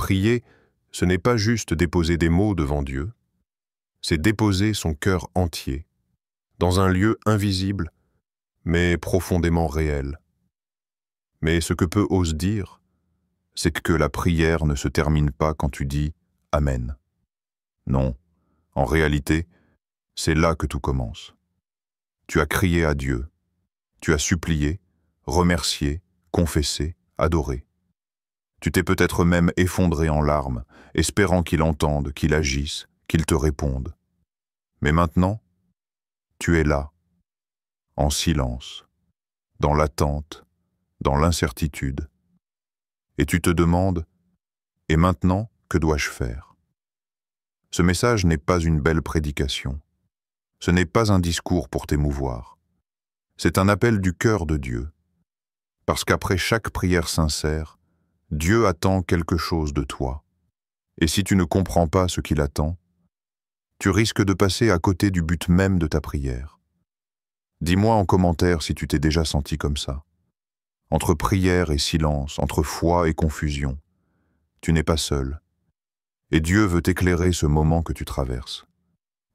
Prier, ce n'est pas juste déposer des mots devant Dieu, c'est déposer son cœur entier, dans un lieu invisible, mais profondément réel. Mais ce que peu osent dire, c'est que la prière ne se termine pas quand tu dis « Amen ». Non, en réalité, c'est là que tout commence. Tu as crié à Dieu, tu as supplié, remercié, confessé, adoré. Tu t'es peut-être même effondré en larmes, espérant qu'il entende, qu'il agisse, qu'il te réponde. Mais maintenant, tu es là, en silence, dans l'attente, dans l'incertitude. Et tu te demandes, et maintenant, que dois-je faire? Ce message n'est pas une belle prédication. Ce n'est pas un discours pour t'émouvoir. C'est un appel du cœur de Dieu. Parce qu'après chaque prière sincère, Dieu attend quelque chose de toi. Et si tu ne comprends pas ce qu'il attend, tu risques de passer à côté du but même de ta prière. Dis-moi en commentaire si tu t'es déjà senti comme ça. Entre prière et silence, entre foi et confusion, tu n'es pas seul. Et Dieu veut éclairer ce moment que tu traverses.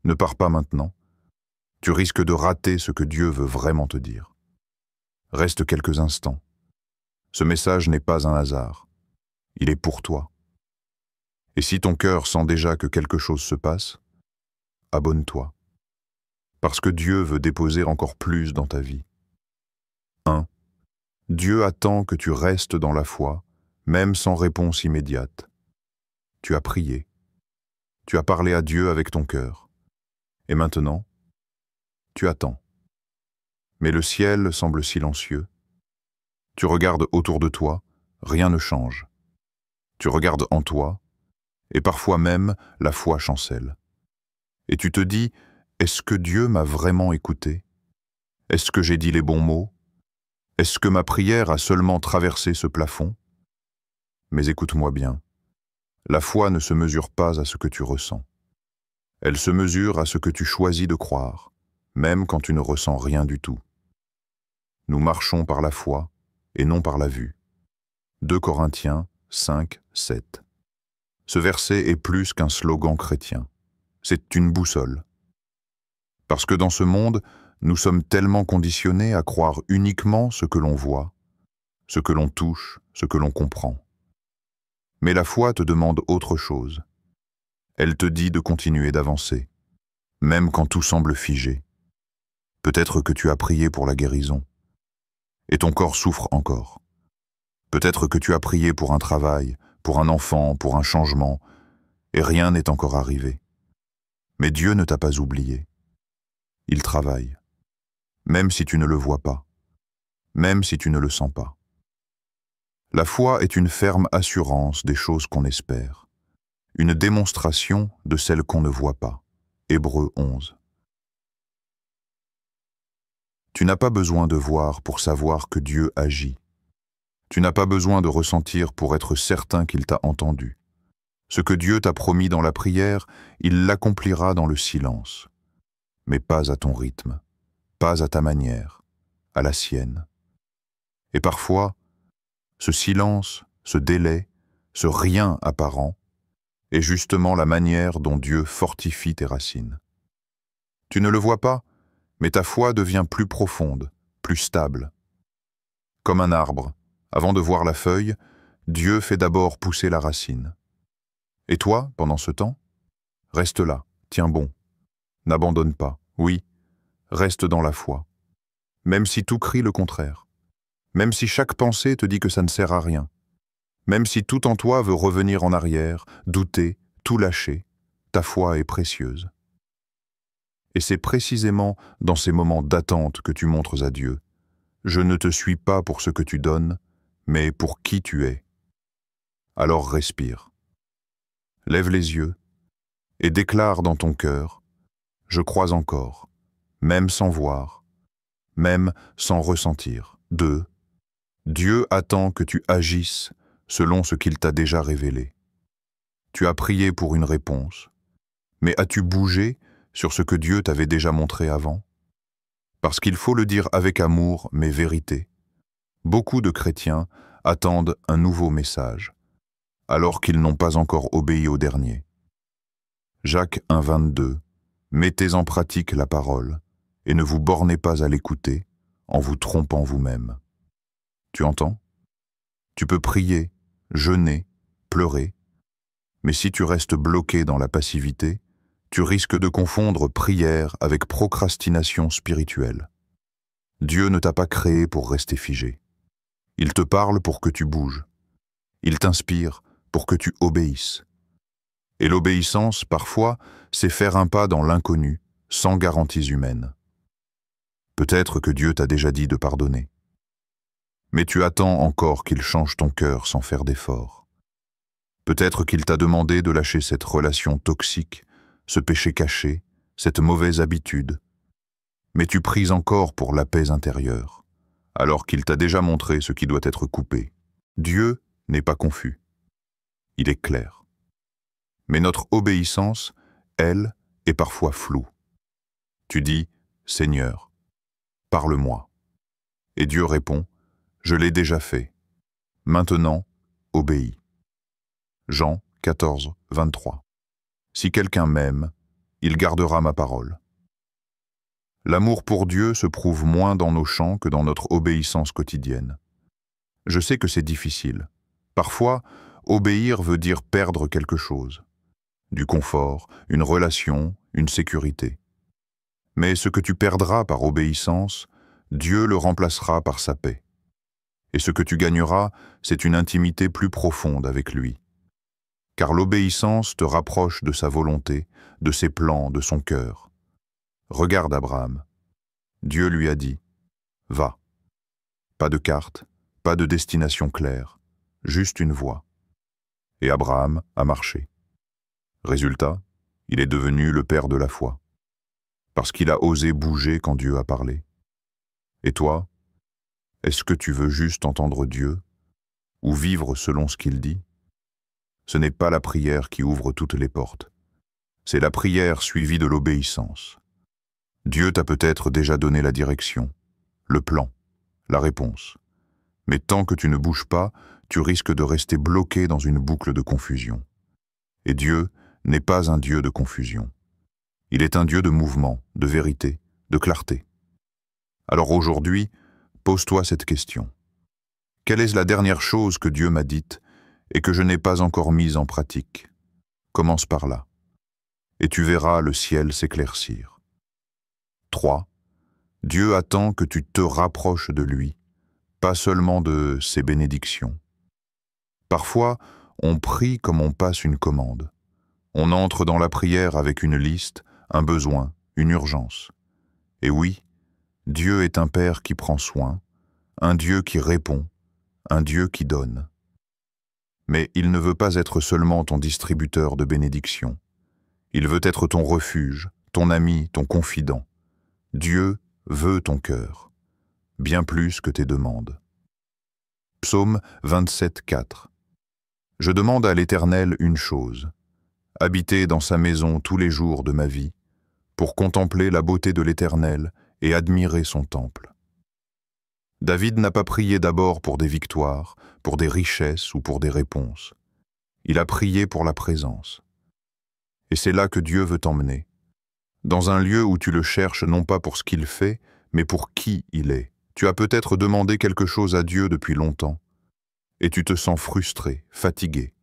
Ne pars pas maintenant. Tu risques de rater ce que Dieu veut vraiment te dire. Reste quelques instants. Ce message n'est pas un hasard. Il est pour toi. Et si ton cœur sent déjà que quelque chose se passe, abonne-toi. Parce que Dieu veut déposer encore plus dans ta vie. 1. Dieu attend que tu restes dans la foi, même sans réponse immédiate. Tu as prié. Tu as parlé à Dieu avec ton cœur. Et maintenant, tu attends. Mais le ciel semble silencieux. Tu regardes autour de toi, rien ne change. Tu regardes en toi, et parfois même la foi chancelle. Et tu te dis, est-ce que Dieu m'a vraiment écouté? Est-ce que j'ai dit les bons mots? Est-ce que ma prière a seulement traversé ce plafond? Mais écoute-moi bien, la foi ne se mesure pas à ce que tu ressens. Elle se mesure à ce que tu choisis de croire, même quand tu ne ressens rien du tout. Nous marchons par la foi et non par la vue. 2 Corinthiens 5, 7. Ce verset est plus qu'un slogan chrétien. C'est une boussole. Parce que dans ce monde, nous sommes tellement conditionnés à croire uniquement ce que l'on voit, ce que l'on touche, ce que l'on comprend. Mais la foi te demande autre chose. Elle te dit de continuer d'avancer, même quand tout semble figé. Peut-être que tu as prié pour la guérison, et ton corps souffre encore. Peut-être que tu as prié pour un travail, pour un enfant, pour un changement, et rien n'est encore arrivé. Mais Dieu ne t'a pas oublié. Il travaille, même si tu ne le vois pas, même si tu ne le sens pas. La foi est une ferme assurance des choses qu'on espère, une démonstration de celles qu'on ne voit pas. Hébreux 11. Tu n'as pas besoin de voir pour savoir que Dieu agit. Tu n'as pas besoin de ressentir pour être certain qu'il t'a entendu. Ce que Dieu t'a promis dans la prière, il l'accomplira dans le silence. Mais pas à ton rythme, pas à ta manière, à la sienne. Et parfois, ce silence, ce délai, ce rien apparent, est justement la manière dont Dieu fortifie tes racines. Tu ne le vois pas, mais ta foi devient plus profonde, plus stable. Comme un arbre, avant de voir la feuille, Dieu fait d'abord pousser la racine. Et toi, pendant ce temps, reste là, tiens bon. N'abandonne pas, oui, reste dans la foi. Même si tout crie le contraire. Même si chaque pensée te dit que ça ne sert à rien. Même si tout en toi veut revenir en arrière, douter, tout lâcher, ta foi est précieuse. Et c'est précisément dans ces moments d'attente que tu montres à Dieu. Je ne te suis pas pour ce que tu donnes, mais pour qui tu es. Alors respire. Lève les yeux et déclare dans ton cœur, je crois encore, même sans voir, même sans ressentir. 2. Dieu attend que tu agisses selon ce qu'il t'a déjà révélé. Tu as prié pour une réponse, mais as-tu bougé sur ce que Dieu t'avait déjà montré avant? Parce qu'il faut le dire avec amour, mais vérité. Beaucoup de chrétiens attendent un nouveau message, alors qu'ils n'ont pas encore obéi au dernier. Jacques 1,22. Mettez en pratique la parole et ne vous bornez pas à l'écouter en vous trompant vous-même. Tu entends? Tu peux prier, jeûner, pleurer, mais si tu restes bloqué dans la passivité, tu risques de confondre prière avec procrastination spirituelle. Dieu ne t'a pas créé pour rester figé. Il te parle pour que tu bouges. Il t'inspire pour que tu obéisses. Et l'obéissance, parfois, c'est faire un pas dans l'inconnu, sans garanties humaines. Peut-être que Dieu t'a déjà dit de pardonner. Mais tu attends encore qu'il change ton cœur sans faire d'effort. Peut-être qu'il t'a demandé de lâcher cette relation toxique, ce péché caché, cette mauvaise habitude. Mais tu pries encore pour la paix intérieure, alors qu'il t'a déjà montré ce qui doit être coupé. Dieu n'est pas confus. Il est clair. Mais notre obéissance, elle, est parfois floue. Tu dis « Seigneur, parle-moi ». Et Dieu répond « Je l'ai déjà fait. Maintenant, obéis ». Jean 14, 23. Si quelqu'un m'aime, il gardera ma parole. L'amour pour Dieu se prouve moins dans nos chants que dans notre obéissance quotidienne. Je sais que c'est difficile. Parfois, obéir veut dire perdre quelque chose. Du confort, une relation, une sécurité. Mais ce que tu perdras par obéissance, Dieu le remplacera par sa paix. Et ce que tu gagneras, c'est une intimité plus profonde avec lui. Car l'obéissance te rapproche de sa volonté, de ses plans, de son cœur. Regarde Abraham. Dieu lui a dit « Va ». Pas de carte, pas de destination claire, juste une voie. Et Abraham a marché. Résultat, il est devenu le père de la foi. Parce qu'il a osé bouger quand Dieu a parlé. Et toi, est-ce que tu veux juste entendre Dieu ou vivre selon ce qu'il dit? Ce n'est pas la prière qui ouvre toutes les portes. C'est la prière suivie de l'obéissance. Dieu t'a peut-être déjà donné la direction, le plan, la réponse. Mais tant que tu ne bouges pas, tu risques de rester bloqué dans une boucle de confusion. Et Dieu n'est pas un Dieu de confusion. Il est un Dieu de mouvement, de vérité, de clarté. Alors aujourd'hui, pose-toi cette question. Quelle est la dernière chose que Dieu m'a dite et que je n'ai pas encore mise en pratique? Commence par là. Et tu verras le ciel s'éclaircir. 3. Dieu attend que tu te rapproches de lui, pas seulement de ses bénédictions. Parfois, on prie comme on passe une commande. On entre dans la prière avec une liste, un besoin, une urgence. Et oui, Dieu est un Père qui prend soin, un Dieu qui répond, un Dieu qui donne. Mais il ne veut pas être seulement ton distributeur de bénédictions. Il veut être ton refuge, ton ami, ton confident. Dieu veut ton cœur, bien plus que tes demandes. Psaume 27, 4. Je demande à l'Éternel une chose, habiter dans sa maison tous les jours de ma vie, pour contempler la beauté de l'Éternel et admirer son temple. David n'a pas prié d'abord pour des victoires, pour des richesses ou pour des réponses. Il a prié pour la présence. Et c'est là que Dieu veut t'emmener, dans un lieu où tu le cherches non pas pour ce qu'il fait, mais pour qui il est. Tu as peut-être demandé quelque chose à Dieu depuis longtemps, et tu te sens frustré, fatigué,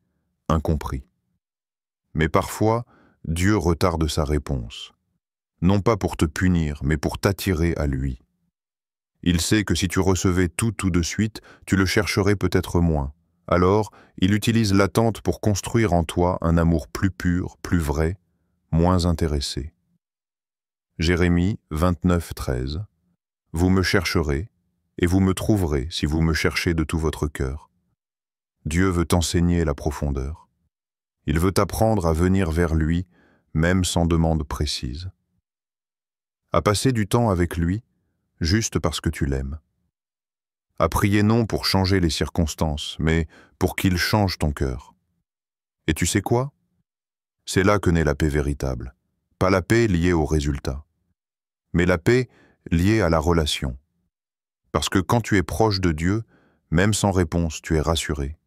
incompris. Mais parfois, Dieu retarde sa réponse, non pas pour te punir, mais pour t'attirer à lui. Il sait que si tu recevais tout de suite, tu le chercherais peut-être moins. Alors, il utilise l'attente pour construire en toi un amour plus pur, plus vrai, moins intéressé. Jérémie 29, 13. Vous me chercherez, et vous me trouverez si vous me cherchez de tout votre cœur. Dieu veut t'enseigner la profondeur. Il veut t'apprendre à venir vers lui, même sans demande précise. À passer du temps avec lui, juste parce que tu l'aimes. À prier non pour changer les circonstances, mais pour qu'il change ton cœur. Et tu sais quoi? C'est là que naît la paix véritable. Pas la paix liée au résultat, mais la paix liée à la relation. Parce que quand tu es proche de Dieu, même sans réponse, tu es rassuré.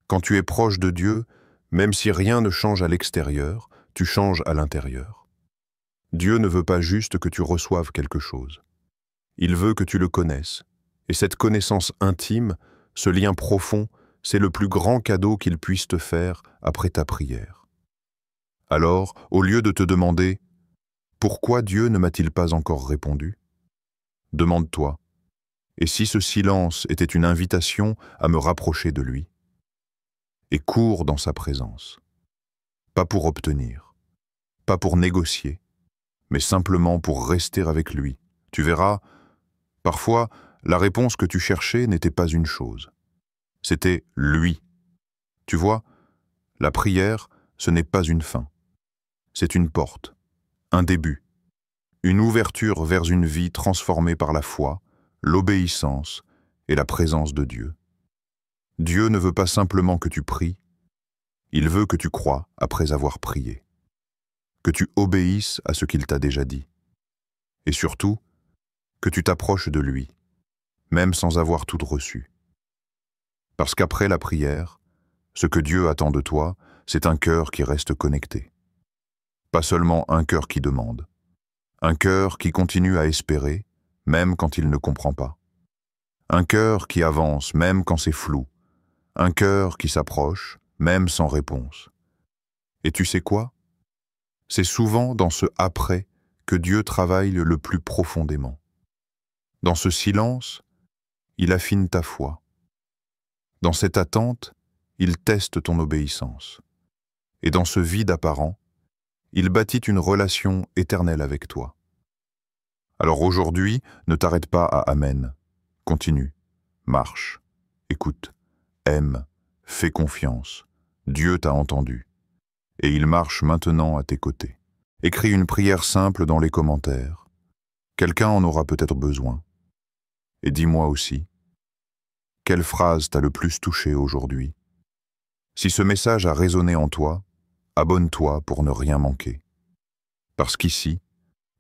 Quand tu es proche de Dieu, même si rien ne change à l'extérieur, tu changes à l'intérieur. Dieu ne veut pas juste que tu reçoives quelque chose. Il veut que tu le connaisses. Et cette connaissance intime, ce lien profond, c'est le plus grand cadeau qu'il puisse te faire après ta prière. Alors, au lieu de te demander « Pourquoi Dieu ne m'a-t-il pas encore répondu ?» demande-toi « Et si ce silence était une invitation à me rapprocher de lui ?» Et cours dans sa présence. Pas pour obtenir, pas pour négocier, mais simplement pour rester avec lui. Tu verras, parfois, la réponse que tu cherchais n'était pas une chose. C'était lui. Tu vois, la prière, ce n'est pas une fin. C'est une porte, un début, une ouverture vers une vie transformée par la foi, l'obéissance et la présence de Dieu. Dieu ne veut pas simplement que tu pries, il veut que tu crois après avoir prié, que tu obéisses à ce qu'il t'a déjà dit, et surtout, que tu t'approches de lui, même sans avoir tout reçu. Parce qu'après la prière, ce que Dieu attend de toi, c'est un cœur qui reste connecté. Pas seulement un cœur qui demande, un cœur qui continue à espérer, même quand il ne comprend pas. Un cœur qui avance, même quand c'est flou. Un cœur qui s'approche, même sans réponse. Et tu sais quoi? C'est souvent dans ce « après » que Dieu travaille le plus profondément. Dans ce silence, il affine ta foi. Dans cette attente, il teste ton obéissance. Et dans ce vide apparent, il bâtit une relation éternelle avec toi. Alors aujourd'hui, ne t'arrête pas à Amen. Continue, marche, écoute, aime, fais confiance. Dieu t'a entendu. Et il marche maintenant à tes côtés. Écris une prière simple dans les commentaires. Quelqu'un en aura peut-être besoin. Et dis-moi aussi, quelle phrase t'a le plus touché aujourd'hui? Si ce message a résonné en toi, abonne-toi pour ne rien manquer. Parce qu'ici,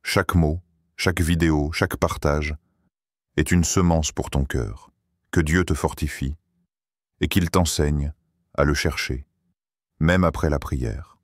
chaque mot, chaque vidéo, chaque partage est une semence pour ton cœur, que Dieu te fortifie et qu'il t'enseigne à le chercher, même après la prière.